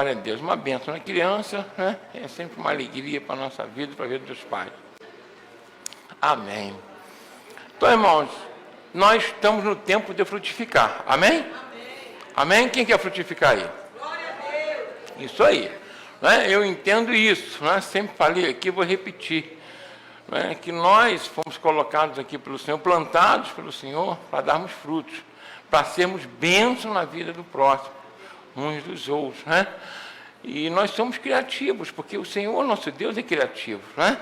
Glória a Deus. Uma bênção na criança, né? É sempre uma alegria para a nossa vida, para a vida dos pais. Amém. Então, irmãos, nós estamos no tempo de frutificar. Amém? Amém. Amém? Quem quer frutificar aí? Glória a Deus. Isso aí. Né? Eu entendo isso. Né? Sempre falei aqui, vou repetir. Né? Que nós fomos colocados aqui pelo Senhor, plantados pelo Senhor, para darmos frutos, para sermos bênção na vida do próximo, uns dos outros. Né? E nós somos criativos, porque o Senhor, nosso Deus, é criativo. Né?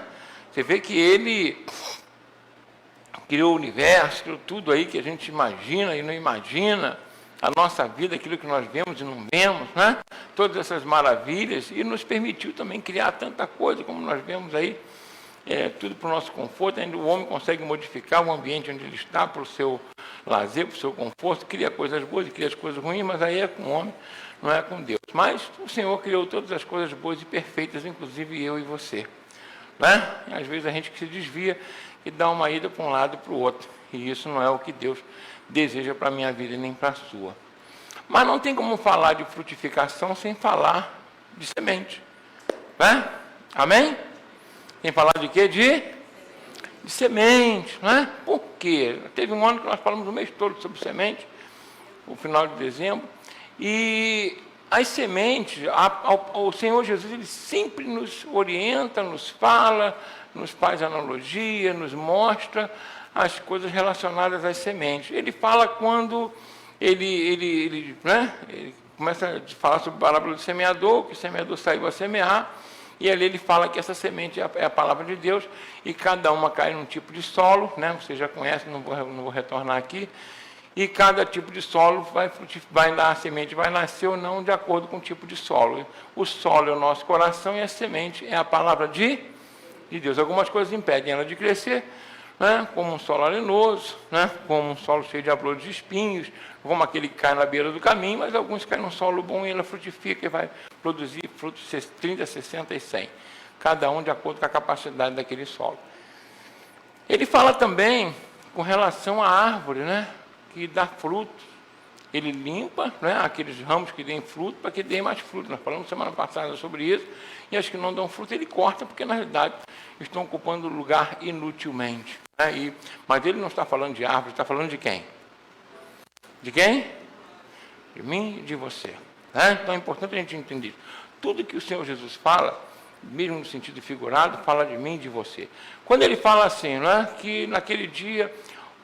Você vê que Ele criou o universo, criou tudo aí que a gente imagina e não imagina, a nossa vida, aquilo que nós vemos e não vemos, né? Todas essas maravilhas, e nos permitiu também criar tanta coisa, como nós vemos aí, tudo para o nosso conforto. Ainda o homem consegue modificar o ambiente onde ele está, para o seu lazer, para o seu conforto, cria coisas boas e cria as coisas ruins, mas aí é com o homem, não é com Deus. Mas o Senhor criou todas as coisas boas e perfeitas, inclusive eu e você. Né? E às vezes a gente que se desvia e dá uma ida para um lado e para o outro. E isso não é o que Deus deseja para a minha vida nem para a sua. Mas não tem como falar de frutificação sem falar de semente. Né? Amém? Tem falar de quê? De semente. Né? Por quê? Teve um ano que nós falamos o mês todo sobre semente, no final de dezembro. E as sementes, o Senhor Jesus, Ele sempre nos orienta, nos fala, nos faz analogia, nos mostra as coisas relacionadas às sementes. Ele fala quando ele começa a falar sobre a parábola do semeador, que o semeador saiu a semear, e ali ele fala que essa semente é a palavra de Deus, e cada uma cai num tipo de solo, né? Você já conhece, não vou retornar aqui, e cada tipo de solo a semente vai nascer ou não de acordo com o tipo de solo. O solo é o nosso coração e a semente é a palavra de Deus. Algumas coisas impedem ela de crescer, né? Como um solo arenoso, né? Como um solo cheio de abrolhos de espinhos, como aquele que cai na beira do caminho, mas alguns caem num solo bom e ela frutifica e vai produzir frutos 30, 60 e 100, cada um de acordo com a capacidade daquele solo. Ele fala também com relação à árvore, né? Que dá frutos. Ele limpa, né, aqueles ramos que deem fruto para que deem mais fruto. Nós falamos semana passada sobre isso, e as que não dão fruto ele corta, porque na realidade estão ocupando o lugar inutilmente. Né? Mas ele não está falando de árvore, está falando de quem? De quem? De mim e de você. Né? Então é importante a gente entender isso. Tudo que o Senhor Jesus fala, mesmo no sentido figurado, fala de mim e de você. Quando ele fala assim, né, que naquele dia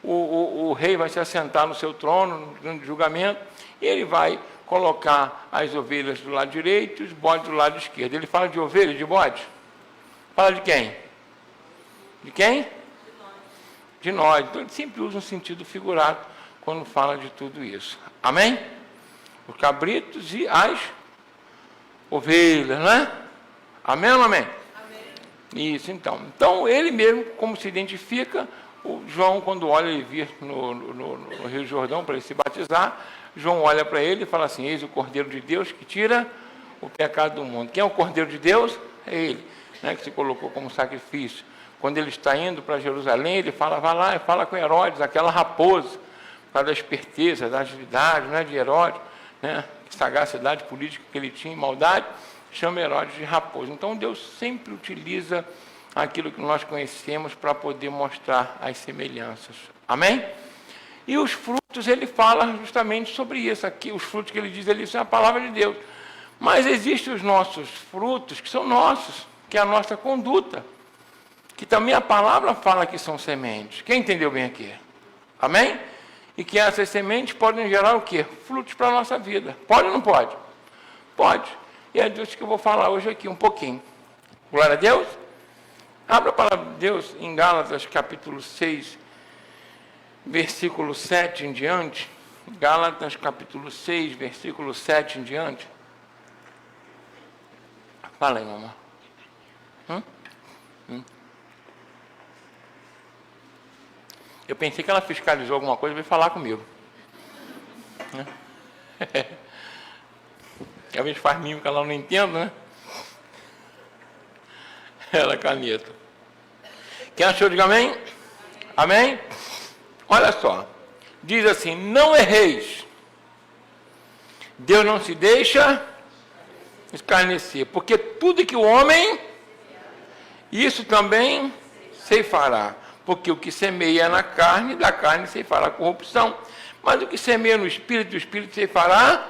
o rei vai se assentar no seu trono, no julgamento, e ele vai colocar as ovelhas do lado direito e os bodes do lado esquerdo. Ele fala de ovelha e de bode? Fala de quem? De quem? De nós. Então ele sempre usa um sentido figurado quando fala de tudo isso. Amém? Os cabritos e as ovelhas, né? Amém ou não amém? Amém. Isso, então. Então ele mesmo, como se identifica, o João, quando olha e vir no Rio Jordão para ele se batizar, João olha para ele e fala assim: eis o Cordeiro de Deus que tira o pecado do mundo. Quem é o Cordeiro de Deus? É ele, né, que se colocou como sacrifício. Quando ele está indo para Jerusalém, ele fala, vai lá e fala com Herodes, aquela raposa, para da esperteza, da agilidade, né, de Herodes, né, sagacidade política que ele tinha, maldade, chama Herodes de raposa. Então Deus sempre utiliza aquilo que nós conhecemos para poder mostrar as semelhanças. Amém? E os frutos, ele fala justamente sobre isso. Aqui, os frutos que ele diz ali são a palavra de Deus. Mas existem os nossos frutos, que são nossos, que é a nossa conduta, que também a palavra fala que são sementes. Quem entendeu bem aqui? Amém? E que essas sementes podem gerar o quê? Frutos para a nossa vida. Pode ou não pode? Pode. E é disso que eu vou falar hoje aqui um pouquinho. Glória a Deus. Abra a palavra de Deus em Gálatas capítulo 6, versículo 7 em diante. Gálatas capítulo 6, versículo 7 em diante. Fala aí, mamãe. Eu pensei que ela fiscalizou alguma coisa e veio falar comigo. Às vezes faz mimo que ela não entende, né? Ela caneta. Quem achou, diga amém? Amém? Olha só. Diz assim: não erreis. Deus não se deixa escarnecer, porque tudo que o homem, isso também ceifará, porque o que semeia na carne, da carne ceifará corrupção, mas o que semeia no Espírito, o Espírito ceifará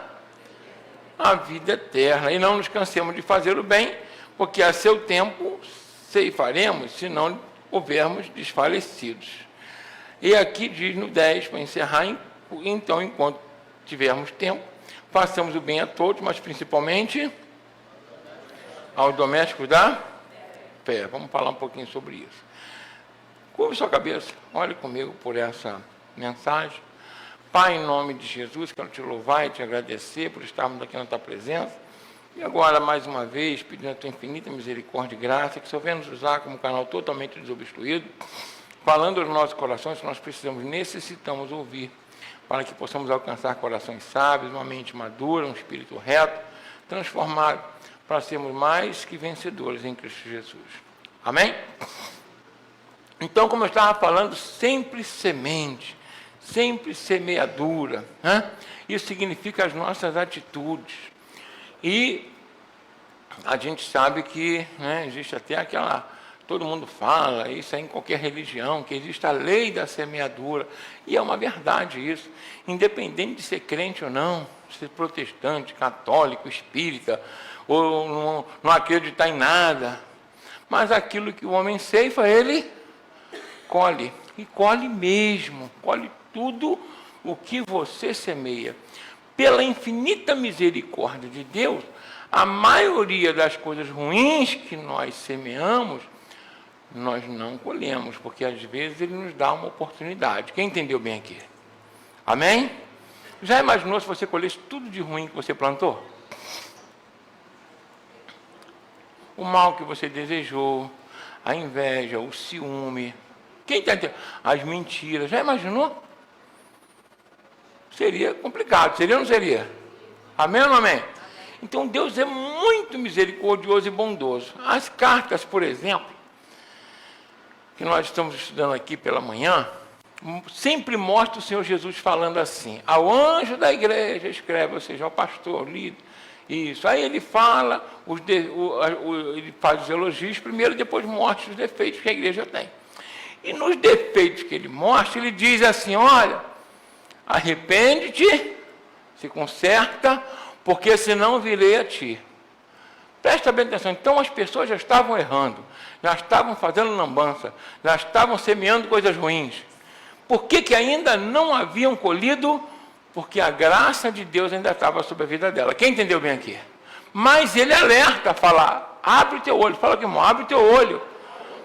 a vida eterna. E não nos cansemos de fazer o bem, porque a seu tempo ceifaremos, se não houvermos desfalecidos. E aqui diz no 10, para encerrar, então, enquanto tivermos tempo, façamos o bem a todos, mas principalmente aos domésticos da fé. Vamos falar um pouquinho sobre isso. Curve sua cabeça, olhe comigo por essa mensagem. Pai, em nome de Jesus, quero te louvar e te agradecer por estarmos aqui na tua presença. E agora, mais uma vez, pedindo a tua infinita misericórdia e graça, que o Senhor venha nos usar como canal totalmente desobstruído, falando aos nossos corações que nós precisamos, necessitamos ouvir, para que possamos alcançar corações sábios, uma mente madura, um espírito reto, transformado, para sermos mais que vencedores em Cristo Jesus. Amém? Então, como eu estava falando, sempre semente, sempre semeadura, né? Isso significa as nossas atitudes. E a gente sabe que, né, existe até aquela, todo mundo fala, isso é em qualquer religião, que existe a lei da semeadura, e é uma verdade isso, independente de ser crente ou não, ser protestante, católico, espírita, ou não acreditar em nada, mas aquilo que o homem ceifa, ele colhe, e colhe mesmo, colhe tudo o que você semeia. Pela infinita misericórdia de Deus, a maioria das coisas ruins que nós semeamos, nós não colhemos, porque às vezes Ele nos dá uma oportunidade. Quem entendeu bem aqui? Amém? Já imaginou se você colhesse tudo de ruim que você plantou? O mal que você desejou, a inveja, o ciúme, quem está entendendo? As mentiras, já imaginou? Seria complicado, seria ou não seria? Amém ou não amém? Então Deus é muito misericordioso e bondoso. As cartas, por exemplo, que nós estamos estudando aqui pela manhã, sempre mostra o Senhor Jesus falando assim: ao anjo da igreja escreve, ou seja, ao pastor, líder, isso. Aí ele fala, ele faz os elogios primeiro, depois mostra os defeitos que a igreja tem. E nos defeitos que ele mostra, ele diz assim: olha, arrepende-te, se conserta, porque senão virei a ti. Presta bem atenção. Então as pessoas já estavam errando, já estavam fazendo lambança, já estavam semeando coisas ruins. Por que ainda não haviam colhido? Porque a graça de Deus ainda estava sobre a vida dela. Quem entendeu bem aqui? Mas ele alerta, fala: abre o teu olho. Fala aqui, irmão, abre o teu olho.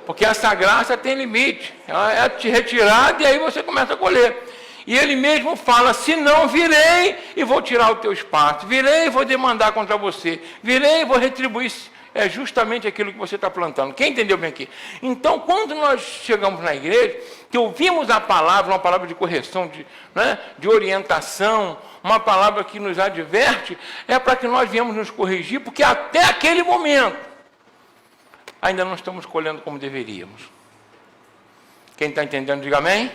Porque essa graça tem limite. Ela é te retirada e aí você começa a colher. E ele mesmo fala: se não, virei e vou tirar o teu espaço, virei e vou demandar contra você, virei e vou retribuir. É justamente aquilo que você está plantando. Quem entendeu bem aqui? Então, quando nós chegamos na igreja, que ouvimos a palavra, uma palavra de correção, de orientação, uma palavra que nos adverte, é para que nós viemos nos corrigir, porque até aquele momento ainda não estamos colhendo como deveríamos. Quem está entendendo, diga amém.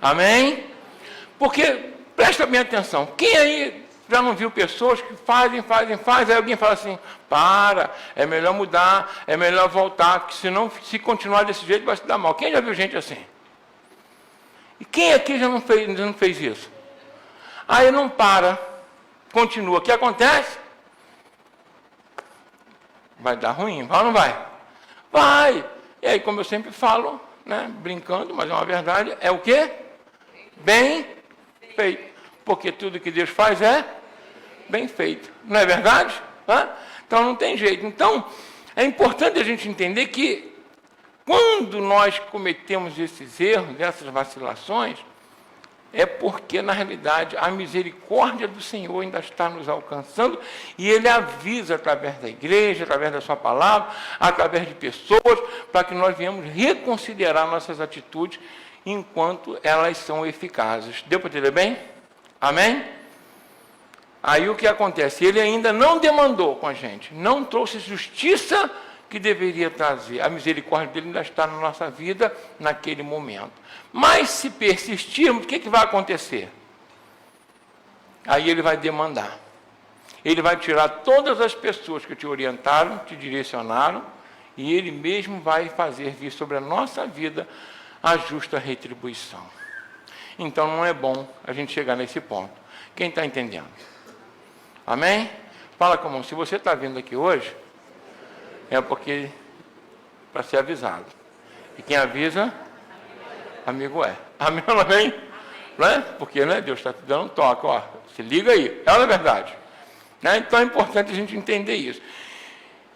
Amém? Porque, presta bem atenção, quem aí já não viu pessoas que fazem, aí alguém fala assim: para, é melhor mudar, é melhor voltar, porque senão, se continuar desse jeito, vai se dar mal. Quem já viu gente assim? E quem aqui já não fez isso? Aí não para, continua. O que acontece? Vai dar ruim, vai ou não vai? Vai! E aí, como eu sempre falo, né, brincando, mas é uma verdade, é o quê? Bem feito. Porque tudo que Deus faz é bem feito. Não é verdade? Então não tem jeito. Então, é importante a gente entender que quando nós cometemos esses erros, essas vacilações, é porque, na realidade, a misericórdia do Senhor ainda está nos alcançando e Ele avisa através da igreja, através da sua palavra, através de pessoas, para que nós venhamos reconsiderar nossas atitudes enquanto elas são eficazes. Deu para entender bem? Amém? Aí o que acontece? Ele ainda não demandou com a gente, não trouxe justiça que deveria trazer. A misericórdia dele ainda está na nossa vida naquele momento. Mas se persistirmos, o que vai acontecer? Aí ele vai demandar. Ele vai tirar todas as pessoas que te orientaram, te direcionaram, e Ele mesmo vai fazer vir sobre a nossa vida a justa retribuição. Então não é bom a gente chegar nesse ponto. Quem está entendendo? Amém? Fala com a mão. Se você está vindo aqui hoje, é porque para ser avisado. E quem avisa, amigo é. Amém ou não amém? Não é? Porque Deus está te dando um toque. Ó, se liga aí. É a verdade. Né? Então é importante a gente entender isso.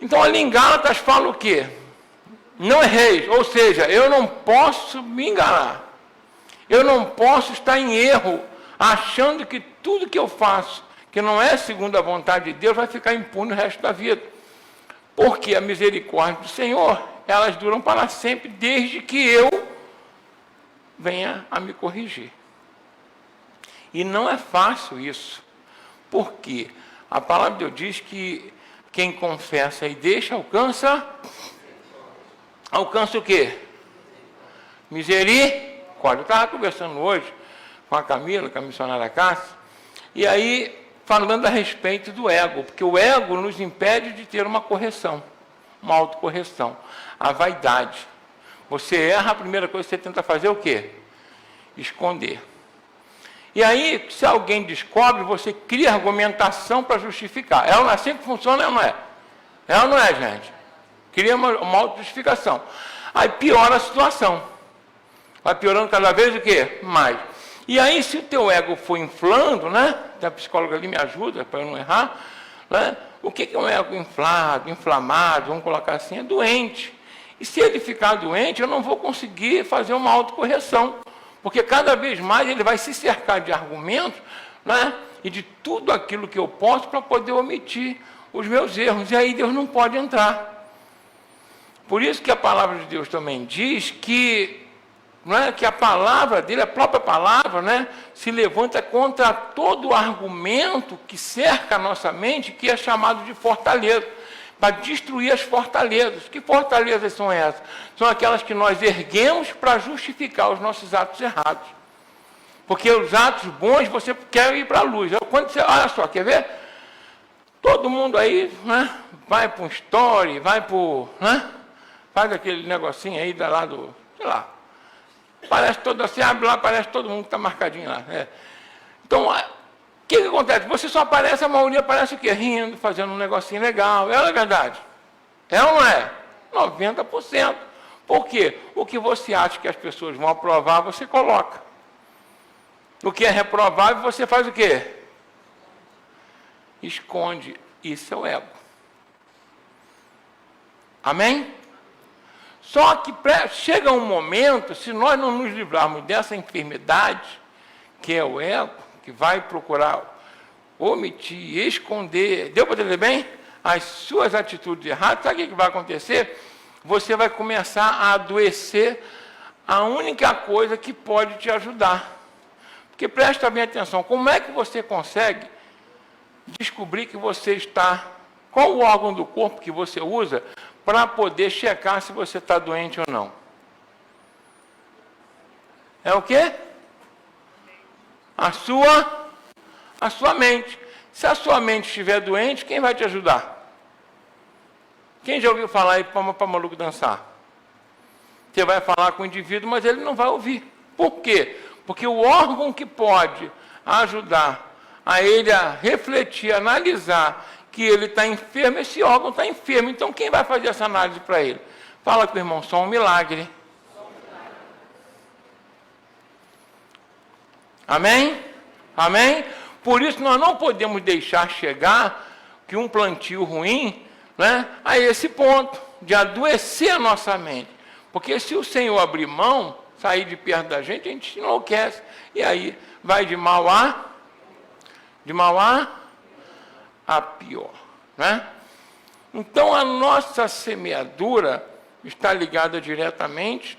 Então ali em Gálatas fala o quê? Não erreis. Ou seja, eu não posso me enganar. Eu não posso estar em erro, achando que tudo que eu faço, que não é segundo a vontade de Deus, vai ficar impune o resto da vida. Porque a misericórdia do Senhor, elas duram para sempre, desde que eu venha a me corrigir. E não é fácil isso. Por quê? A palavra de Deus diz que quem confessa e deixa, alcança o quê? Misericórdia. Eu estava conversando hoje com a Camila, com a missionária Cássia, e aí falando a respeito do ego, porque o ego nos impede de ter uma correção, uma autocorreção. A vaidade. Você erra, a primeira coisa que você tenta fazer é o quê? Esconder. E aí, se alguém descobre, você cria argumentação para justificar. É assim que funciona, não é? É ou não é, gente? Cria uma autojustificação. Aí piora a situação. Vai piorando cada vez o quê? Mais. E aí, se o teu ego for inflando, né? A psicóloga ali me ajuda para eu não errar, né? O que é um ego inflado, inflamado, vamos colocar assim, é doente. E se ele ficar doente, eu não vou conseguir fazer uma autocorreção. Porque cada vez mais ele vai se cercar de argumentos, né? E de tudo aquilo que eu posso para poder omitir os meus erros. E aí Deus não pode entrar. Por isso que a palavra de Deus também diz que, não é, que a palavra dele, a própria palavra, né, se levanta contra todo argumento que cerca a nossa mente, que é chamado de fortaleza, para destruir as fortalezas. Que fortalezas são essas? São aquelas que nós erguemos para justificar os nossos atos errados. Porque os atos bons, você quer ir para a luz. Quando você, olha só, quer ver? Todo mundo aí, né, vai para um story, vai para o, né, faz aquele negocinho aí da lá do, sei lá, parece todo assim, abre lá, parece todo mundo que está marcadinho lá. Então, o que acontece? Você só aparece, a maioria aparece o quê? Rindo, fazendo um negocinho legal. É a verdade? É ou não é? 90%. Por quê? O que você acha que as pessoas vão aprovar, você coloca. O que é reprovável, você faz o quê? Esconde. Isso é o ego. Amém? Só que chega um momento, se nós não nos livrarmos dessa enfermidade, que é o ego, que vai procurar omitir, esconder, deu para entender bem? As suas atitudes erradas, sabe o que vai acontecer? Você vai começar a adoecer a única coisa que pode te ajudar. Porque presta bem atenção, como é que você consegue descobrir que você está, qual o órgão do corpo que você usa para poder checar se você está doente ou não? É o quê? A sua mente. Se a sua mente estiver doente, quem vai te ajudar? Quem já ouviu falar aí para maluco dançar? Você vai falar com o indivíduo, mas ele não vai ouvir. Por quê? Porque o órgão que pode ajudar a ele a refletir, analisar que ele está enfermo, esse órgão está enfermo. Então, quem vai fazer essa análise para ele? Fala com o irmão, só um milagre. Amém? Amém? Por isso nós não podemos deixar chegar que um plantio ruim, né, a esse ponto de adoecer a nossa mente. Porque se o Senhor abrir mão, sair de perto da gente, a gente enlouquece. E aí vai de mal a pior. Né? Então a nossa semeadura está ligada diretamente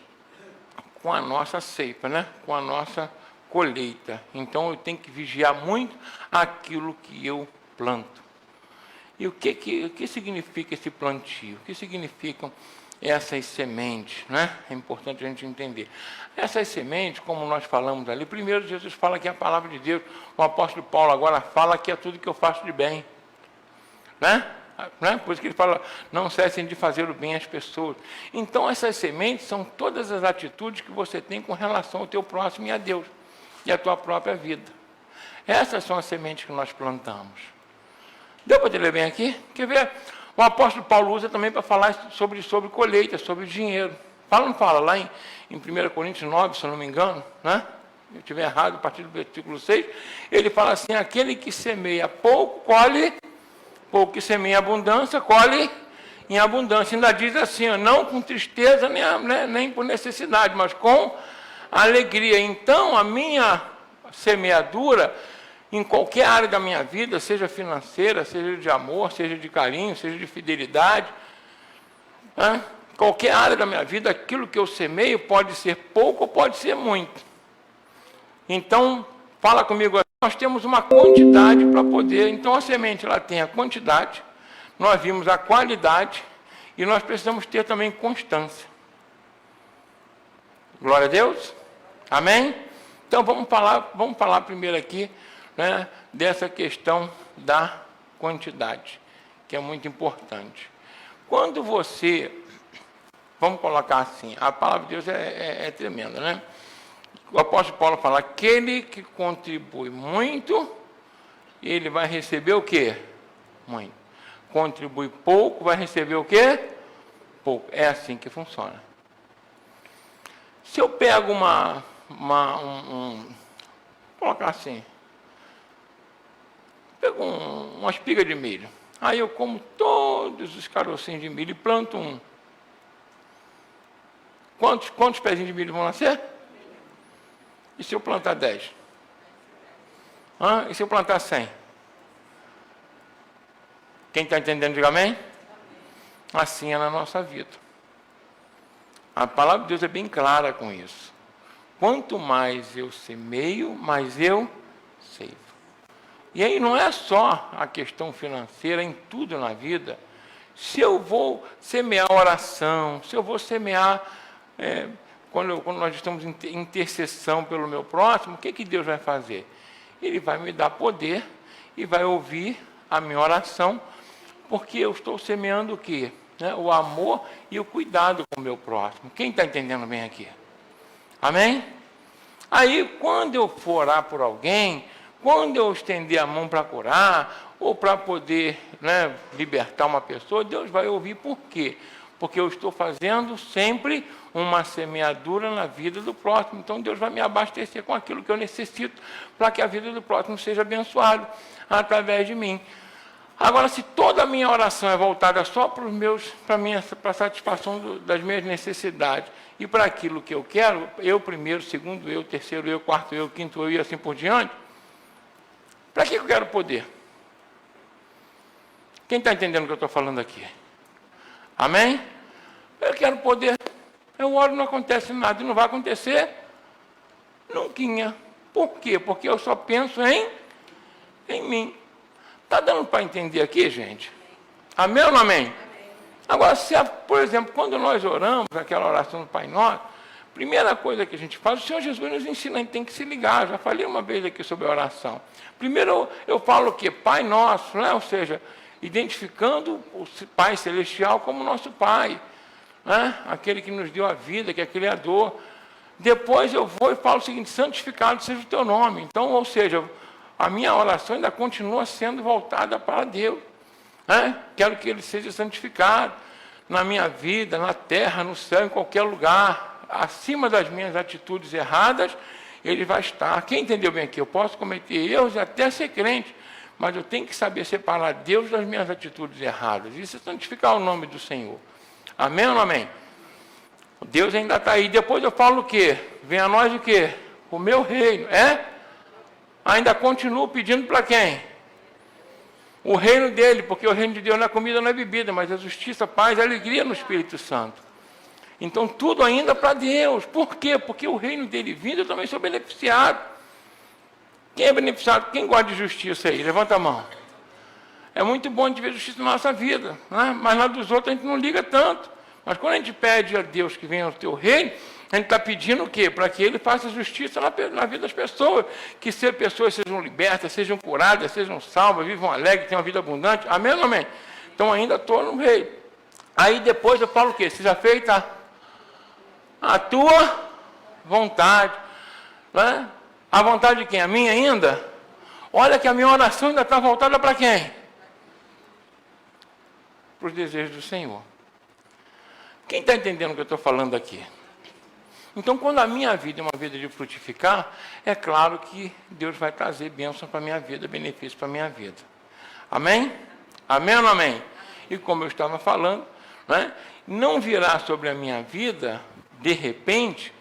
com a nossa ceifa, né? Com a nossa colheita. Então eu tenho que vigiar muito aquilo que eu planto. E o que significa esse plantio? O que significam essas sementes? Né? É importante a gente entender. Essas sementes, como nós falamos ali, primeiro Jesus fala que é a palavra de Deus. O apóstolo Paulo agora fala que é tudo que eu faço de bem. né? Por isso que ele fala, não cessem de fazer o bem às pessoas. Então, essas sementes são todas as atitudes que você tem com relação ao teu próximo e a Deus, e à tua própria vida. Essas são as sementes que nós plantamos. Deu para ler bem aqui? Quer ver? O apóstolo Paulo usa também para falar sobre colheita, sobre dinheiro. Fala ou não fala? Lá em 1 Coríntios 9, se eu não me engano, né? Se eu estiver errado, a partir do versículo 6, ele fala assim, aquele que semeia pouco, colhe pouco, que semeia abundância, colhe em abundância. Ainda diz assim, ó, não com tristeza nem por necessidade, mas com alegria. Então, a minha semeadura, em qualquer área da minha vida, seja financeira, seja de amor, seja de carinho, seja de fidelidade, né? Qualquer área da minha vida, aquilo que eu semeio pode ser pouco ou pode ser muito. Então, fala comigo, nós temos uma quantidade para poder, então a semente ela tem a quantidade, nós vimos a qualidade e nós precisamos ter também constância. Glória a Deus? Amém? Então vamos falar primeiro aqui, né, dessa questão da quantidade, que é muito importante. Quando você, vamos colocar assim, a palavra de Deus é tremenda, né? O apóstolo Paulo fala, aquele que contribui muito, ele vai receber o quê? Muito. Contribui pouco, vai receber o quê? Pouco. É assim que funciona. Se eu pego vou colocar assim, pego uma espiga de milho, aí eu como todos os carocinhos de milho e planto um. Quantos pezinhos de milho vão nascer? E se eu plantar 10? E se eu plantar 100? Quem está entendendo, diga amém? Assim é na nossa vida. A palavra de Deus é bem clara com isso. Quanto mais eu semeio, mais eu seivo. E aí não é só a questão financeira, em tudo na vida. Se eu vou semear oração, se eu vou semear... Quando nós estamos em intercessão pelo meu próximo, o que Deus vai fazer? Ele vai me dar poder e vai ouvir a minha oração, porque eu estou semeando o quê? O amor e o cuidado com o meu próximo. Quem está entendendo bem aqui? Amém? Aí, quando eu for orar por alguém, quando eu estender a mão para curar, ou para poder libertar uma pessoa, Deus vai ouvir por quê? Porque eu estou fazendo sempre uma semeadura na vida do próximo. Então, Deus vai me abastecer com aquilo que eu necessito para que a vida do próximo seja abençoada através de mim. Agora, se toda a minha oração é voltada só para a satisfação das minhas necessidades e para aquilo que eu quero, eu primeiro, segundo eu, terceiro eu, quarto eu, quinto eu e assim por diante, para que eu quero poder? Quem está entendendo o que eu estou falando aqui? Amém? Eu quero poder. Eu oro, não acontece nada, e não vai acontecer nunca. Por quê? Porque eu só penso em mim. Está dando para entender aqui, gente? Amém ou não amém? Agora, por exemplo, quando nós oramos, aquela oração do Pai Nosso, primeira coisa que a gente faz, o Senhor Jesus nos ensina, a gente tem que se ligar. Já falei uma vez aqui sobre a oração. Primeiro eu falo o quê? Pai Nosso, né? Ou seja, identificando o Pai Celestial como nosso Pai, né? Aquele que nos deu a vida, que é Criador. Depois eu vou e falo o seguinte, santificado seja o teu nome. Então, ou seja, a minha oração ainda continua sendo voltada para Deus, né? Quero que Ele seja santificado na minha vida, na terra, no céu, em qualquer lugar. Acima das minhas atitudes erradas, Ele vai estar. Quem entendeu bem aqui? Eu posso cometer erros e até ser crente, mas eu tenho que saber separar Deus das minhas atitudes erradas. Isso é santificar o nome do Senhor. Amém ou não amém? Deus ainda está aí. Depois eu falo o quê? Vem a nós o quê? O meu reino. Ainda continuo pedindo para quem? O reino dele, porque o reino de Deus não é comida, não é bebida, mas é justiça, paz e alegria no Espírito Santo. Então tudo ainda para Deus. Por quê? Porque o reino dele vindo, eu também sou beneficiado. Quem é beneficiado? Quem gosta de justiça aí? Levanta a mão. É muito bom de ver justiça na nossa vida, né? Mas na dos outros a gente não liga tanto. Mas quando a gente pede a Deus que venha o teu reino, A gente está pedindo o quê? Para que Ele faça justiça na vida das pessoas. Que as pessoas sejam libertas, sejam curadas, sejam salvas, vivam alegres, tenham uma vida abundante. Amém ou amém? Então ainda estou no meio. Aí depois eu falo o quê? Seja feita a tua vontade. Né? A vontade de quem? A minha ainda? Olha que a minha oração ainda está voltada para quem? Para os desejos do Senhor. Quem está entendendo o que eu estou falando aqui? Então, quando a minha vida é uma vida de frutificar, é claro que Deus vai trazer bênção para a minha vida, benefício para a minha vida. Amém? Amém ou não amém? E como eu estava falando, né, não virá sobre a minha vida, de repente,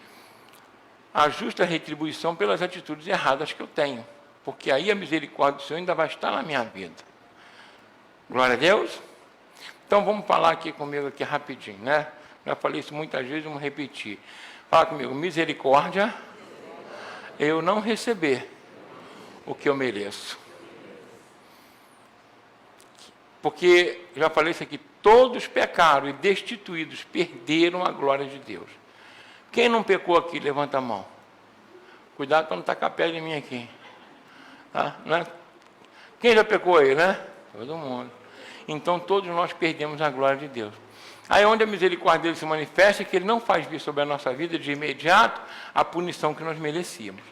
a justa retribuição pelas atitudes erradas que eu tenho. Porque aí a misericórdia do Senhor ainda vai estar na minha vida. Glória a Deus. Então, vamos falar aqui comigo aqui rapidinho, né? Já falei isso muitas vezes, vamos repetir. Fala comigo, misericórdia, eu não receber o que eu mereço. Porque, já falei isso aqui, todos pecaram e destituídos, perderam a glória de Deus. Quem não pecou aqui, levanta a mão. Cuidado para não tacar a pé de mim aqui. Tá? Né? Quem já pecou aí, né? Todo mundo. Então, todos nós perdemos a glória de Deus. Aí onde a misericórdia dele se manifesta é que ele não faz vir sobre a nossa vida de imediato a punição que nós merecíamos.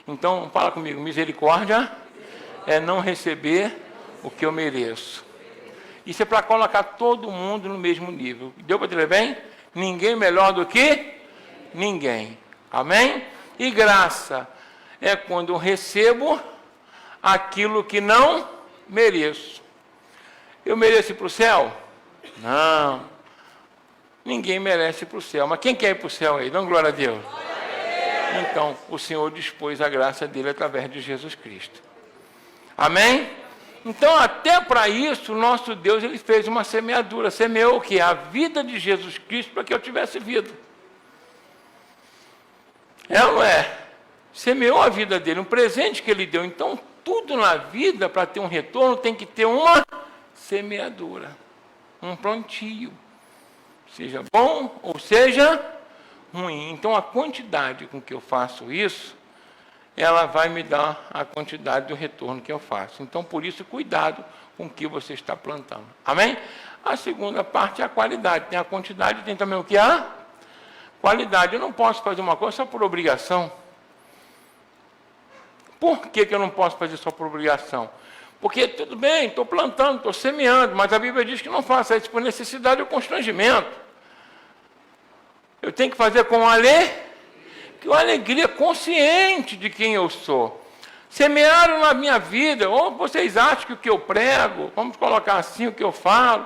Então, fala comigo, misericórdia é não receber o que eu mereço. Isso é para colocar todo mundo no mesmo nível. Deu para entender bem? Ninguém melhor do que ninguém. Amém? E graça é quando eu recebo aquilo que não mereço. Eu mereço ir para o céu? Não. Ninguém merece ir para o céu. Mas quem quer ir para o céu aí? Dá glória a Deus. Então, o Senhor dispôs a graça dele através de Jesus Cristo. Amém? Então, até para isso, nosso Deus ele fez uma semeadura. Semeou o quê? A vida de Jesus Cristo para que eu tivesse vida. É ou não é? Semeou a vida dele, um presente que ele deu. Então, tudo na vida, para ter um retorno, tem que ter uma semeadura. Um plantio. Seja bom ou seja ruim. Então, a quantidade com que eu faço isso, ela vai me dar a quantidade do retorno que eu faço. Então, por isso, cuidado com o que você está plantando. Amém? A segunda parte é a qualidade. Tem a quantidade, tem também o que? A qualidade. Eu não posso fazer uma coisa só por obrigação. Por que eu não posso fazer só por obrigação? Porque, tudo bem, estou plantando, estou semeando, mas a Bíblia diz que não faça isso por necessidade ou constrangimento. Eu tenho que fazer com uma alegria consciente de quem eu sou. Semearam na minha vida, ou vocês acham que o que eu prego, vamos colocar assim o que eu falo,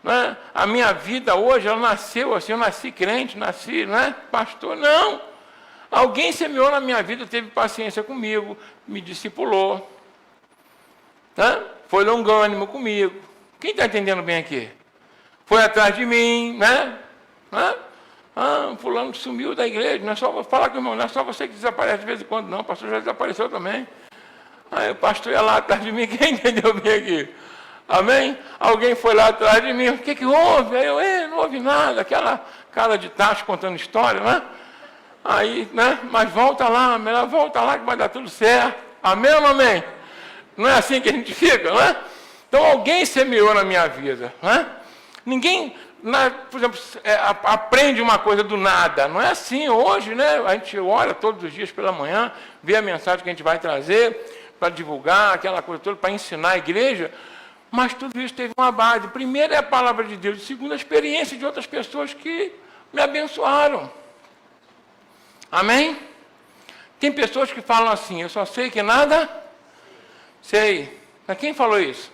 né? A minha vida hoje, ela nasceu assim, eu nasci crente, nasci, né? Pastor, não. Alguém semeou na minha vida, teve paciência comigo, me discipulou, né? Foi longânimo comigo. Quem está entendendo bem aqui? Foi atrás de mim, né? Fulano sumiu da igreja, não é só falar com o irmão, não é só você que desaparece de vez em quando, não, o pastor já desapareceu também. Aí o pastor ia lá atrás de mim, quem entendeu bem aqui? Amém? Alguém foi lá atrás de mim, o que houve? Aí eu, não houve nada, aquela cara de tacho contando história, né? Aí, né? Mas volta lá, melhor volta lá que vai dar tudo certo. Amém ou não amém? Não é assim que a gente fica, não é? Então alguém semeou na minha vida, né? Ninguém, por exemplo, aprende uma coisa do nada. Não é assim hoje, né? A gente ora todos os dias pela manhã, vê a mensagem que a gente vai trazer para divulgar, aquela coisa toda, para ensinar a igreja. Mas tudo isso teve uma base. Primeiro é a palavra de Deus, segundo a experiência de outras pessoas que me abençoaram. Amém? Tem pessoas que falam assim, eu só sei que nada sei. Mas quem falou isso?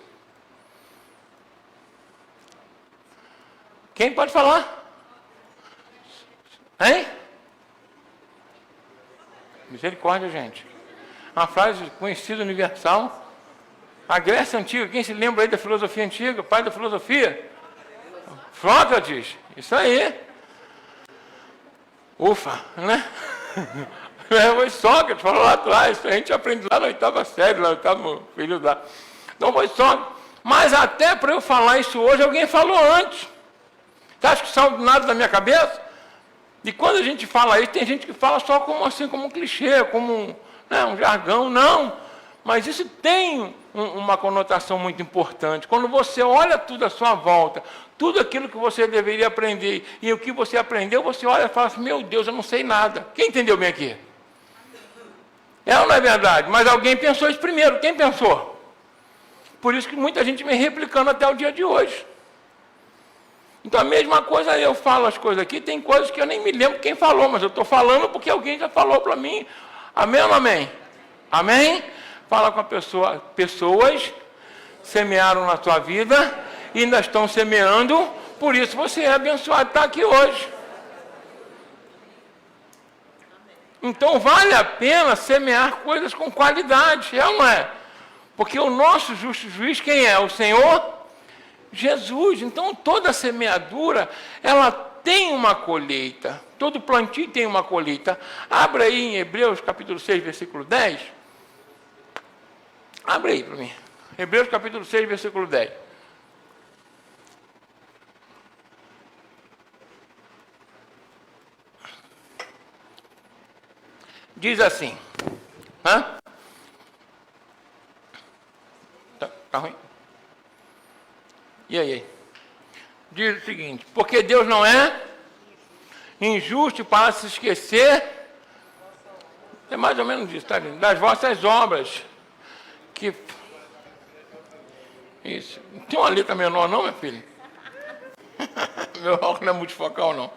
Quem pode falar? Hein? Misericórdia, gente. Uma frase conhecida, universal. A Grécia Antiga, quem se lembra aí da filosofia antiga? Pai da filosofia? Sócrates. Isso aí. Ufa, né? Foi Sócrates, falou lá atrás. A gente aprende lá na 8ª série, lá no 8º período lá. Então foi Sócrates. Mas até para eu falar isso hoje, alguém falou antes. Você acha que saiu nada da minha cabeça? E quando a gente fala isso, tem gente que fala só como assim, como um clichê, como um jargão. Não, mas isso tem uma conotação muito importante. Quando você olha tudo à sua volta, tudo aquilo que você deveria aprender, e o que você aprendeu, você olha e fala assim, meu Deus, eu não sei nada. Quem entendeu bem aqui? É ou não é verdade? Mas alguém pensou isso primeiro. Quem pensou? Por isso que muita gente vem replicando até o dia de hoje. Então a mesma coisa, eu falo as coisas aqui, tem coisas que eu nem me lembro quem falou, mas eu estou falando porque alguém já falou para mim. Amém ou não amém? Amém? Fala com a pessoa. Pessoas semearam na sua vida e ainda estão semeando, por isso você é abençoado, está aqui hoje. Então vale a pena semear coisas com qualidade, é ou não é? Porque o nosso justo juiz, quem é? O Senhor Jesus. Então toda semeadura, ela tem uma colheita. Todo plantio tem uma colheita. Abra aí em Hebreus capítulo 6, versículo 10. Abre aí para mim. Hebreus capítulo 6, versículo 10. Diz assim. Tá ruim? E aí? Diz o seguinte, porque Deus não é injusto para se esquecer, é mais ou menos isso, tá lindo, das vossas obras, que... Isso. Não tem uma letra menor não, meu filho? Meu óculos não é multifocal, não.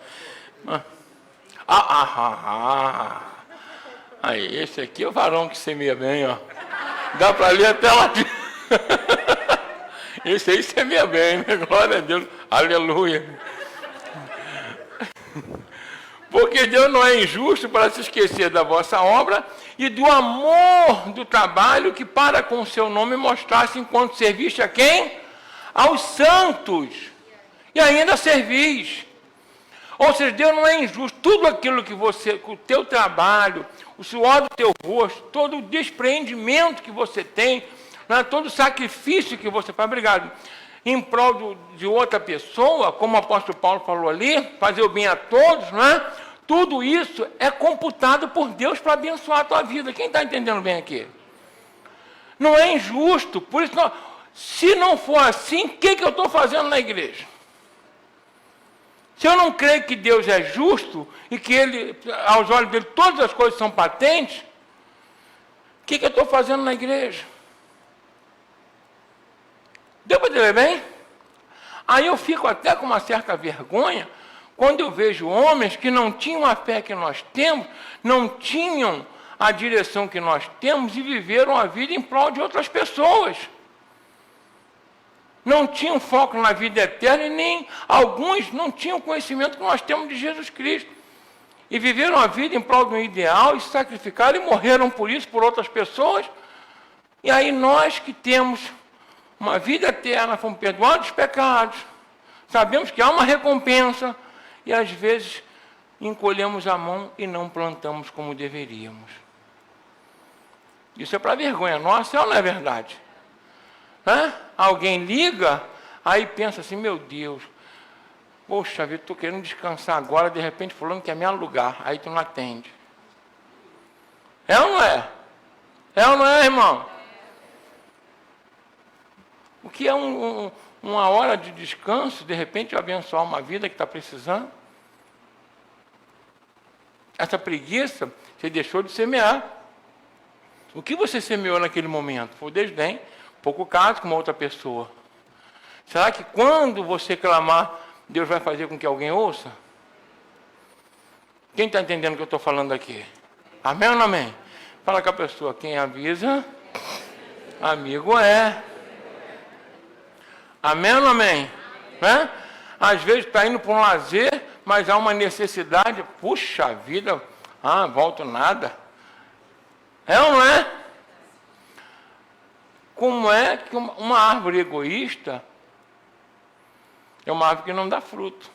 Aí, esse aqui é o varão que semeia bem, ó. Dá para ler até lá. Esse aí semeia bem, né? Glória a Deus. Aleluia. Porque Deus não é injusto para se esquecer da vossa obra e do amor do trabalho que para com o seu nome mostrasse enquanto serviste a quem? Aos santos. E ainda servis. Ou seja, Deus não é injusto. Tudo aquilo que você, o teu trabalho, o suor do teu rosto, todo o despreendimento que você tem, né, todo o sacrifício que você faz, obrigado, em prol de outra pessoa, como o apóstolo Paulo falou ali, fazer o bem a todos, não é? Tudo isso é computado por Deus para abençoar a tua vida. Quem está entendendo bem aqui? Não é injusto. Por isso, não, se não for assim, o que eu estou fazendo na igreja? Se eu não creio que Deus é justo e que Ele, aos olhos dele, todas as coisas são patentes, o que eu estou fazendo na igreja? Deu para entender bem? Aí eu fico até com uma certa vergonha quando eu vejo homens que não tinham a fé que nós temos, não tinham a direção que nós temos e viveram a vida em prol de outras pessoas. Não tinham foco na vida eterna e nem alguns não tinham o conhecimento que nós temos de Jesus Cristo. E viveram a vida em prol de um ideal e se sacrificaram e morreram por isso, por outras pessoas. E aí nós que temos uma vida eterna, fomos perdoados os pecados, sabemos que há uma recompensa e às vezes encolhemos a mão e não plantamos como deveríamos. Isso é para vergonha nossa, ou não é verdade? Alguém liga, aí pensa assim, meu Deus, poxa vida, estou querendo descansar agora, de repente fulano quer me alugar, aí tu não atende. É ou não é? É ou não é, irmão? O que é uma hora de descanso, de repente abençoar uma vida que está precisando? Essa preguiça, você deixou de semear. O que você semeou naquele momento? Foi o desdém, pouco caso com uma outra pessoa. Será que quando você clamar, Deus vai fazer com que alguém ouça? Quem está entendendo o que eu estou falando aqui? Amém ou não amém? Fala com a pessoa, quem avisa, amigo é. Amém ou não amém? Né? Às vezes está indo para um lazer, mas há uma necessidade, puxa vida, volto nada. É ou não é? Como é que uma árvore egoísta é uma árvore que não dá fruto?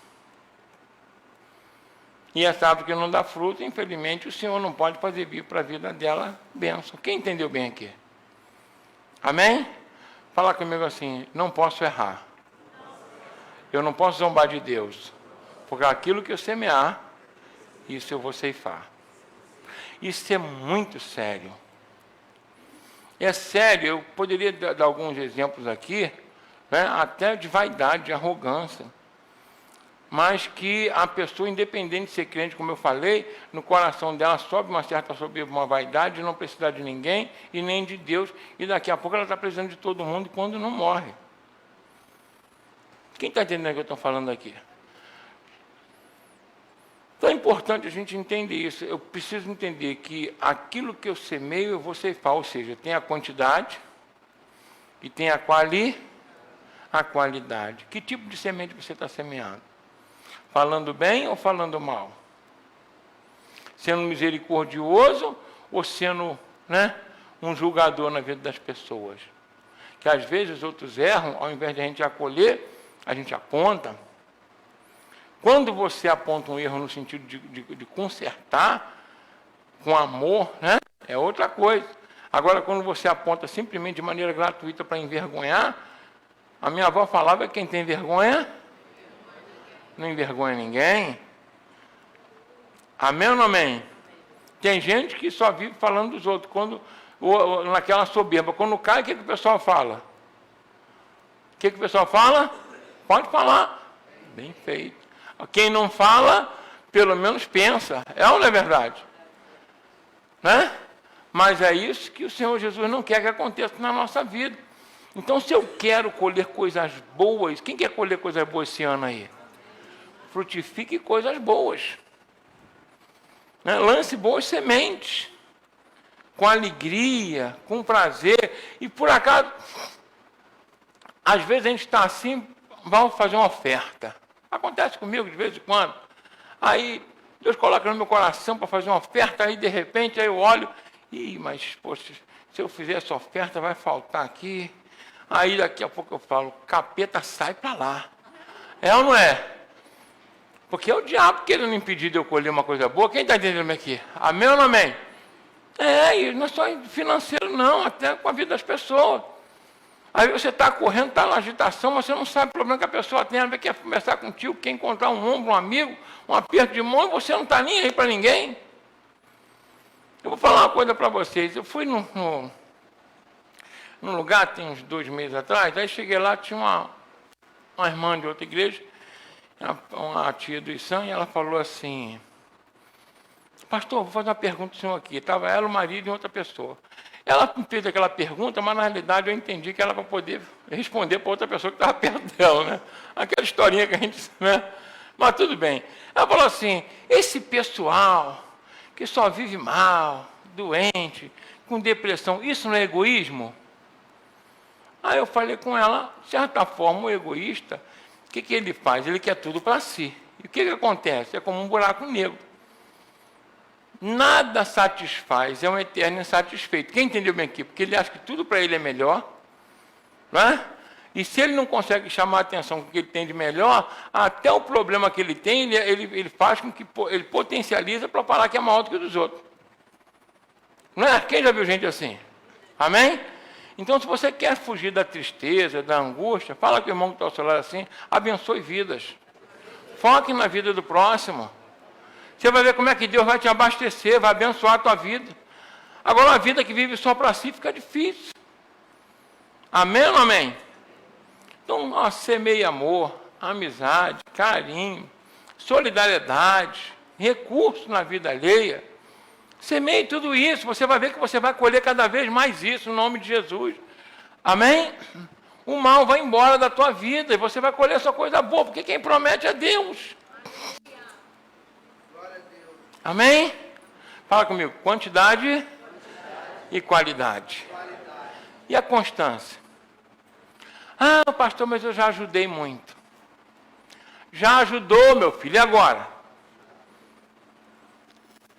E essa árvore que não dá fruto, infelizmente, o Senhor não pode fazer vir para a vida dela bênção. Quem entendeu bem aqui? Amém? Fala comigo assim, não posso errar. Eu não posso zombar de Deus. Porque aquilo que eu semear, isso eu vou ceifar. Isso é muito sério. É sério, eu poderia dar alguns exemplos aqui, né, até de vaidade, de arrogância. Mas que a pessoa, independente de ser crente, como eu falei, no coração dela sobe uma certa soberba, uma vaidade, de não precisar de ninguém e nem de Deus, e daqui a pouco ela está precisando de todo mundo e quando não morre. Quem está entendendo o que eu estou falando aqui? Então é importante a gente entender isso. Eu preciso entender que aquilo que eu semeio, eu vou ceifar, ou seja, tem a quantidade e tem a qualidade. Que tipo de semente você está semeando? Falando bem ou falando mal? Sendo misericordioso ou sendo, né, um julgador na vida das pessoas? Que às vezes os outros erram, ao invés de a gente acolher, a gente aponta. Quando você aponta um erro no sentido de consertar, com amor, né, é outra coisa. Agora, quando você aponta simplesmente de maneira gratuita para envergonhar, a minha avó falava que quem tem vergonha não envergonha ninguém. Amém ou não amém? Tem gente que só vive falando dos outros, ou naquela soberba. Quando cai, o que o pessoal fala? O que o pessoal fala? Pode falar. Bem feito. Quem não fala, pelo menos pensa. É ou não é verdade? Né? Mas é isso que o Senhor Jesus não quer que aconteça na nossa vida. Então, se eu quero colher coisas boas, quem quer colher coisas boas esse ano aí? Frutifique coisas boas. Né? Lance boas sementes. Com alegria, com prazer. E por acaso, às vezes a gente está assim, vamos fazer uma oferta. Acontece comigo de vez em quando. Aí Deus coloca no meu coração para fazer uma oferta, aí de repente aí eu olho, mas poxa, se eu fizer essa oferta vai faltar aqui. Aí daqui a pouco eu falo, capeta, sai para lá. É ou não é? Porque é o diabo querendo impedir de eu colher uma coisa boa. Quem está entendendo aqui? Amém ou não amém? E não é só financeiro não, até com a vida das pessoas. Aí você está correndo, está na agitação, mas você não sabe o problema que a pessoa tem. Ela quer conversar contigo, quer encontrar um ombro, um amigo, um aperto de mão, e você não está nem aí para ninguém. Eu vou falar uma coisa para vocês. Eu fui num lugar, tem uns 2 meses atrás, aí cheguei lá, tinha uma irmã de outra igreja, uma tia do Ição, e ela falou assim, pastor, vou fazer uma pergunta para o senhor aqui. Estava ela, o marido e outra pessoa. Ela me fez aquela pergunta, mas na realidade eu entendi que era para poder responder para outra pessoa que estava perto dela, né? Aquela historinha que a gente, né? Mas tudo bem. Ela falou assim, esse pessoal que só vive mal, doente, com depressão, isso não é egoísmo? Aí eu falei com ela, de certa forma, o egoísta, o que ele faz? Ele quer tudo para si. E o que acontece? É como um buraco negro. Nada satisfaz, é um eterno insatisfeito. Quem entendeu bem aqui? Porque ele acha que tudo para ele é melhor, não é? E se ele não consegue chamar a atenção com o que ele tem de melhor, até o problema que ele tem, ele faz com que ele potencializa para falar que é maior do que o dos outros. Não é? Quem já viu gente assim? Amém? Então, se você quer fugir da tristeza, da angústia, fala com o irmão que está ao seu lado assim, abençoe vidas. Foque na vida do próximo. Você vai ver como é que Deus vai te abastecer, vai abençoar a tua vida. Agora, uma vida que vive só para si fica difícil. Amém ou não amém? Então, semeie amor, amizade, carinho, solidariedade, recurso na vida alheia. Semeie tudo isso, você vai ver que você vai colher cada vez mais isso, no nome de Jesus. Amém? O mal vai embora da tua vida e você vai colher só coisa boa, porque quem promete é Deus. Amém? Fala comigo, quantidade e qualidade. E a constância? Ah, pastor, mas eu já ajudei muito. Já ajudou, meu filho, e agora?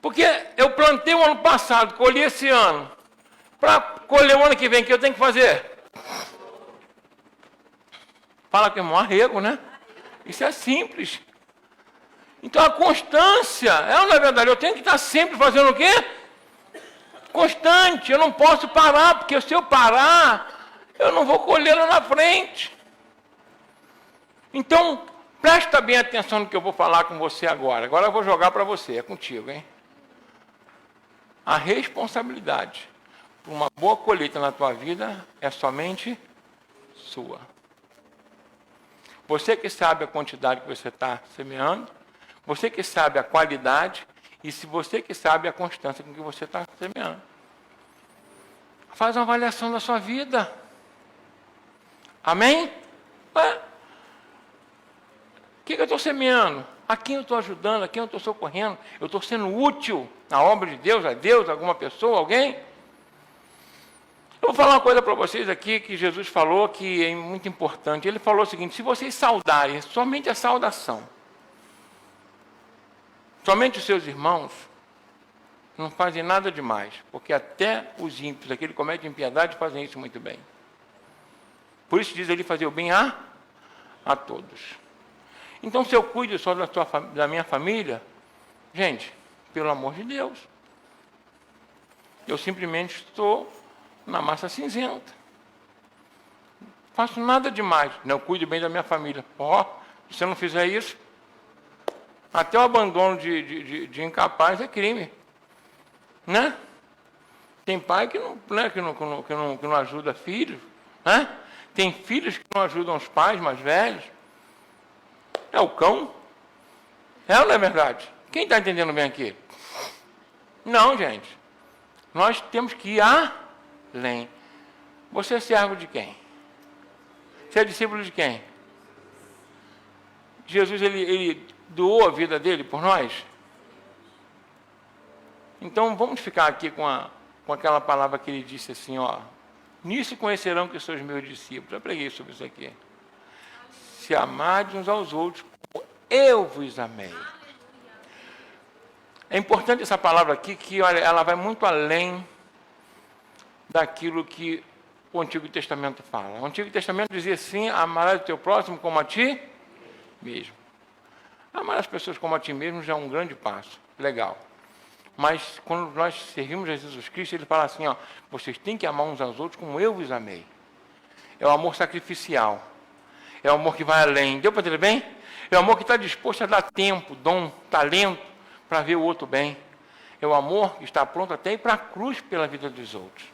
Porque eu plantei o ano passado, colhi esse ano. Para colher o ano que vem, o que eu tenho que fazer? Fala que é um arrego, né? Isso é simples. Então a constância, não é verdade? Eu tenho que estar sempre fazendo o quê? Constante, eu não posso parar, porque se eu parar, eu não vou colher lá na frente. Então, Presta bem atenção no que eu vou falar com você agora. Agora eu vou jogar para você, é contigo, hein? A responsabilidade por uma boa colheita na tua vida é somente sua. Você que sabe a quantidade que você está semeando, você que sabe a qualidade, e se você que sabe a constância com que você está semeando. Faz uma avaliação da sua vida. Amém? O que eu estou semeando? A quem eu estou ajudando? A quem eu estou socorrendo? Eu estou sendo útil na obra de Deus, a Deus, alguma pessoa, alguém? Eu vou falar uma coisa para vocês aqui que Jesus falou que é muito importante. Ele falou o seguinte: se vocês saudarem somente a saudação, somente os seus irmãos, não fazem nada demais, porque até os ímpios, aquele que comete impiedade, fazem isso muito bem. Por isso diz ele fazer o bem a todos. Então, se eu cuido só da minha família, gente, pelo amor de Deus, eu simplesmente estou na massa cinzenta. Faço nada demais. Não, eu cuido bem da minha família. Se eu não fizer isso, até o abandono de incapaz é crime. Né? Tem pai que não ajuda filhos. Né? Tem filhos que não ajudam os pais mais velhos. É o cão. É ou não é verdade? Quem está entendendo bem aqui? Não, gente. Nós temos que ir além. Você é servo de quem? Você é discípulo de quem? Jesus, ele doou a vida dele por nós? Então, vamos ficar aqui com aquela palavra que ele disse assim, nisso conhecerão que sois meus discípulos. Eu preguei sobre isso aqui. Se amardes uns aos outros, como eu vos amei. É importante essa palavra aqui, que olha, ela vai muito além daquilo que o Antigo Testamento fala. O Antigo Testamento dizia assim: amarás o teu próximo como a ti mesmo. Amar as pessoas como a ti mesmo já é um grande passo. Legal. Mas quando nós servimos a Jesus Cristo, ele fala assim, vocês têm que amar uns aos outros como eu vos amei. É o amor sacrificial. É o amor que vai além. Deu para entender bem? É o amor que está disposto a dar tempo, dom, talento, para ver o outro bem. É o amor que está pronto até ir para a cruz pela vida dos outros.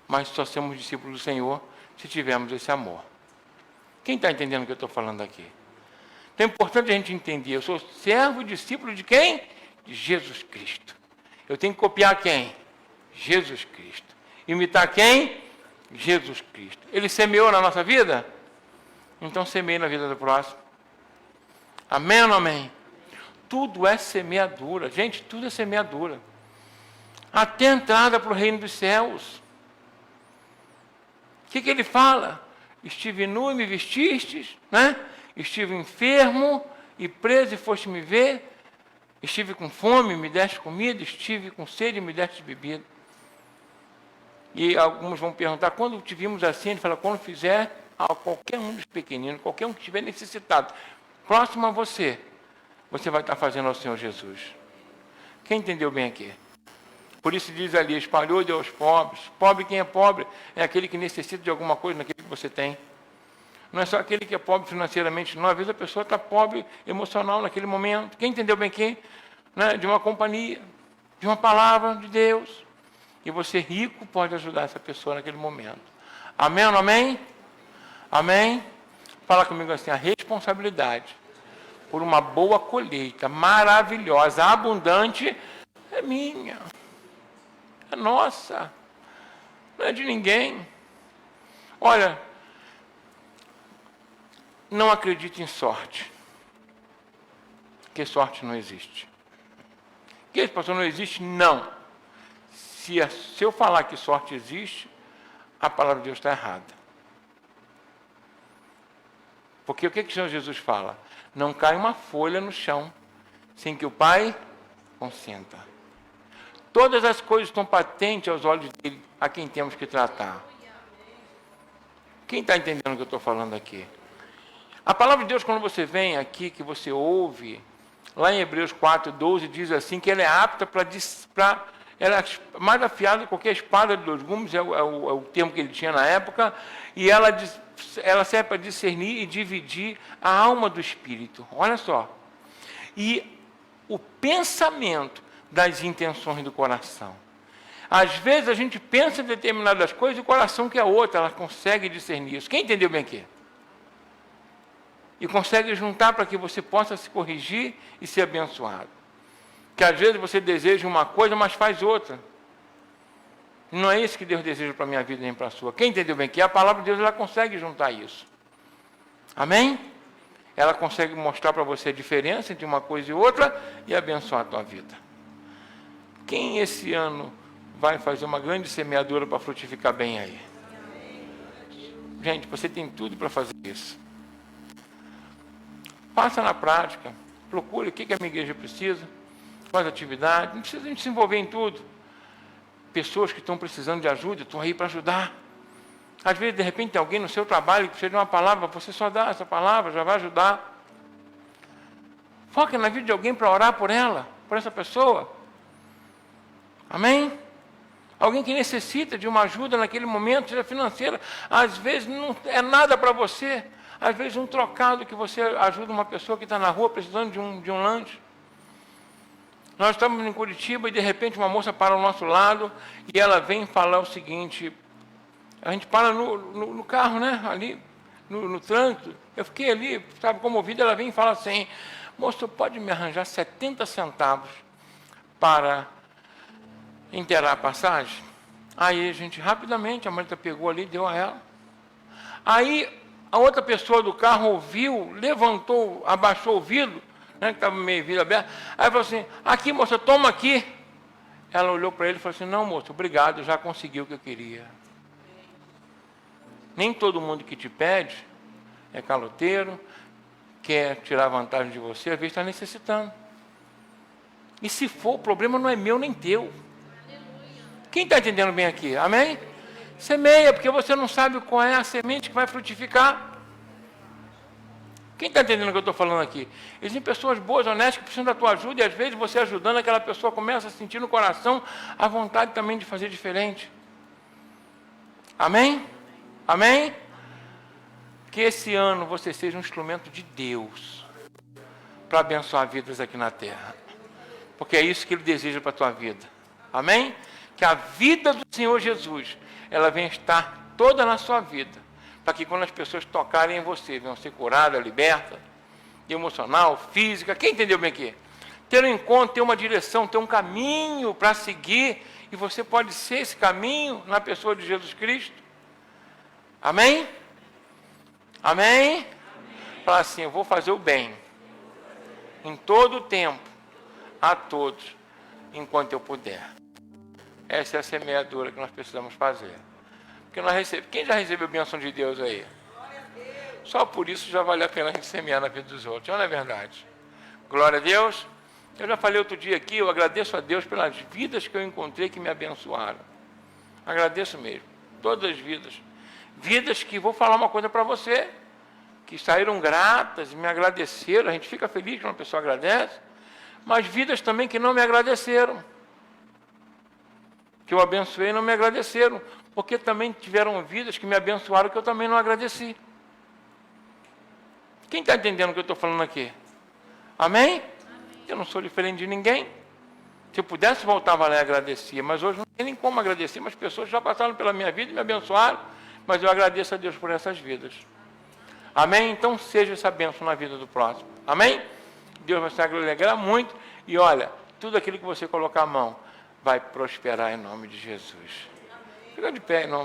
Mas só somos discípulos do Senhor se tivermos esse amor. Quem está entendendo o que eu estou falando aqui? Então é importante a gente entender. Eu sou servo e discípulo de quem? De Jesus Cristo. Eu tenho que copiar quem? Jesus Cristo. Imitar quem? Jesus Cristo. Ele semeou na nossa vida? Então semeie na vida do próximo. Amém ou não amém? Tudo é semeadura. Gente, tudo é semeadura. Até a entrada para o reino dos céus. O que ele fala? Estive nu e me vestistes, né? Estive enfermo e preso e foste me ver. Estive com fome e me deste comida. Estive com sede e me deste bebida. E alguns vão perguntar, quando te vimos assim? Ele fala, quando fizer a qualquer um dos pequeninos, qualquer um que estiver necessitado, próximo a você, você vai estar fazendo ao Senhor Jesus. Quem entendeu bem aqui? Por isso diz ali, espalhou e deu aos pobres. Pobre, quem é pobre? É aquele que necessita de alguma coisa naquele que você tem. Não é só aquele que é pobre financeiramente, não. Às vezes a pessoa está pobre emocional naquele momento. Quem entendeu bem aqui? Né? De uma companhia, de uma palavra de Deus. E você rico pode ajudar essa pessoa naquele momento. Amém ou não amém? Amém? Fala comigo assim, a responsabilidade por uma boa colheita, maravilhosa, abundante, é minha. É nossa. Não é de ninguém. Olha, não acredite em sorte. Porque sorte não existe. Que pastor, não existe? Não. Se eu falar que sorte existe, a palavra de Deus está errada. Porque o que o Senhor Jesus fala? Não cai uma folha no chão sem que o Pai consenta. Todas as coisas estão patentes aos olhos dele, a quem temos que tratar. Quem está entendendo o que eu estou falando aqui? A palavra de Deus, quando você vem aqui, que você ouve, lá em Hebreus 4:12, diz assim, que ela é apta era mais afiada que qualquer espada de 2 gumes, é o termo que ele tinha na época, e ela serve para discernir e dividir a alma do espírito. Olha só. E o pensamento das intenções do coração. Às vezes a gente pensa em determinadas coisas e o coração quer outra, ela consegue discernir isso. Quem entendeu bem aqui? E consegue juntar para que você possa se corrigir e ser abençoado. Que às vezes você deseja uma coisa, mas faz outra. Não é isso que Deus deseja para a minha vida nem para a sua. Quem entendeu bem aqui? A palavra de Deus, ela consegue juntar isso. Amém? Ela consegue mostrar para você a diferença entre uma coisa e outra e abençoar a tua vida. Quem esse ano vai fazer uma grande semeadura para frutificar bem aí? Gente, você tem tudo para fazer isso. Passa na prática, procure o que a minha igreja precisa, faz atividade, não precisa a gente se envolver em tudo. Pessoas que estão precisando de ajuda, estão aí para ajudar. Às vezes, de repente, tem alguém no seu trabalho que precisa de uma palavra, você só dá essa palavra, já vai ajudar. Foca na vida de alguém para orar por ela, por essa pessoa. Amém? Alguém que necessita de uma ajuda naquele momento, seja financeira, às vezes não é nada para você. Às vezes um trocado que você ajuda uma pessoa que está na rua precisando de um lanche. Nós estamos em Curitiba e de repente uma moça para ao nosso lado e ela vem falar o seguinte, a gente para no carro, né? Ali, no trânsito. Eu fiquei ali, sabe, comovido, ela vem e fala assim, moço, pode me arranjar 70 centavos para inteirar a passagem? Aí a gente rapidamente, a Marita pegou ali, deu a ela. Aí a outra pessoa do carro ouviu, levantou, abaixou o vidro, né, que estava meio vidro aberto. Aí falou assim, aqui moça, toma aqui. Ela olhou para ele e falou assim, não moço, obrigado, já consegui o que eu queria. Nem todo mundo que te pede é caloteiro, quer tirar vantagem de você, às vezes está necessitando. E se for, o problema não é meu nem teu. Quem está entendendo bem aqui? Amém? Semeia, porque você não sabe qual é a semente que vai frutificar. Quem está entendendo o que eu estou falando aqui? Existem pessoas boas, honestas, que precisam da tua ajuda, e às vezes você ajudando, aquela pessoa começa a sentir no coração a vontade também de fazer diferente. Amém? Amém? Que esse ano você seja um instrumento de Deus para abençoar vidas aqui na terra. Porque é isso que Ele deseja para a tua vida. Amém? Que a vida do Senhor Jesus, ela venha estar toda na sua vida, para que quando as pessoas tocarem em você, venham ser curadas, libertas, emocional, física. Quem entendeu bem aqui? Ter um encontro, ter uma direção, ter um caminho para seguir, e você pode ser esse caminho na pessoa de Jesus Cristo. Amém? Amém? Fala assim, eu vou fazer o bem, em todo o tempo, a todos, enquanto eu puder. Essa é a semeadura que nós precisamos fazer. Porque nós recebemos. Quem já recebeu a bênção de Deus aí? Só por isso já vale a pena a gente semear na vida dos outros. Não é verdade? Glória a Deus. Eu já falei outro dia aqui, eu agradeço a Deus pelas vidas que eu encontrei que me abençoaram. Agradeço mesmo. Todas as vidas. Vidas que, vou falar uma coisa para você, que saíram gratas, me agradeceram. A gente fica feliz quando uma pessoa agradece. Mas vidas também que não me agradeceram. Que eu abençoei e não me agradeceram, porque também tiveram vidas que me abençoaram que eu também não agradeci. Quem está entendendo o que eu estou falando aqui? Amém? Eu não sou diferente de ninguém. Se eu pudesse, voltava lá e agradecia, mas hoje não tem nem como agradecer, mas pessoas já passaram pela minha vida e me abençoaram, mas eu agradeço a Deus por essas vidas. Amém? Então seja essa bênção na vida do próximo. Amém? Deus vai se alegrar muito, e olha, tudo aquilo que você colocar a mão, vai prosperar em nome de Jesus. Fica de pé em nome